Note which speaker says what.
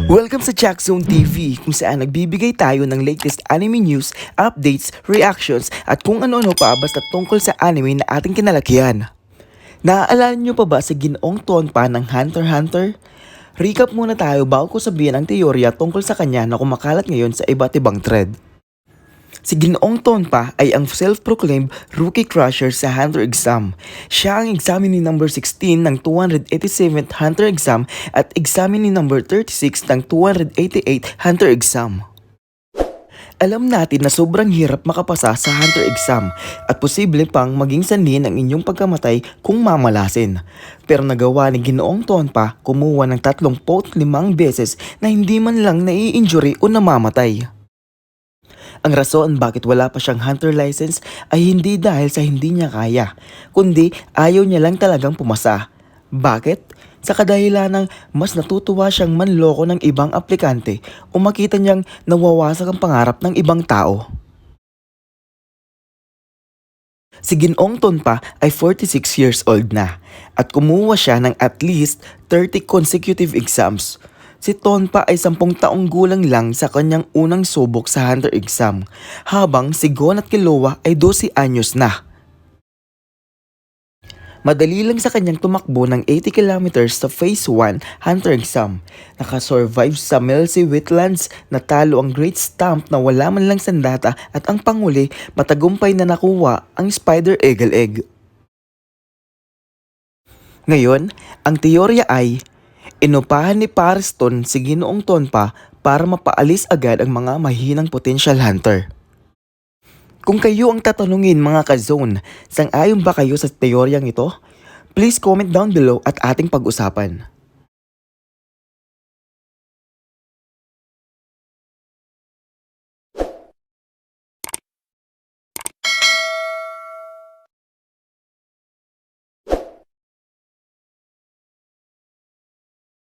Speaker 1: Welcome sa Jackzone TV, kung saan nagbibigay tayo ng latest anime news, updates, reactions at kung ano-ano pa basta tungkol sa anime na ating kinalakihan. Naaalala nyo pa ba si Ginoong Tonpa ng Hunter x Hunter? Recap muna tayo bago ko sabihin ang teorya tungkol sa kanya na kumakalat ngayon sa iba't ibang thread. Si Ginoong Tonpa ay ang self-proclaimed rookie crusher sa Hunter exam. Siya ang examinee number 16 ng 287th Hunter exam at examinee number 36 ng 288 Hunter exam. Alam natin na sobrang hirap makapasa sa Hunter exam at posible pang maging sanhi ng inyong pagkamatay kung mamalasin. Pero nagawa ni Ginoong Tonpa kumuha ng 35 beses na hindi man lang nai-injury o namamatay. Ang rason bakit wala pa siyang hunter license ay hindi dahil sa hindi niya kaya, kundi ayaw niya lang talagang pumasa. Bakit? Sa kadahilan ng mas natutuwa siyang manloko ng ibang aplikante o makita niyang nawawasak ang pangarap ng ibang tao. Si Ginoong Tonpa ay 46 years old na at kumuha siya ng at least 30 consecutive exams. Si Tonpa ay 10 taong gulang lang sa kanyang unang subok sa Hunter exam, habang si Gon at Killua ay 12 anyos na. Madali lang sa kanyang tumakbo ng 80 kilometers sa Phase 1 Hunter exam. Nakasurvive sa Melsi Wetlands, natalo ang Great Stamp na wala man lang sandata at ang panguli, matagumpay na nakuha ang Spider Eagle Egg. Ngayon, ang teorya ay inupahan ni Parston si Ginoong Tonpa para mapaalis agad ang mga mahinang potential hunter. Kung kayo ang tatanungin mga ka-zone, sang-ayon ba kayo sa teoryang ito? Please comment down below at ating pag-usapan.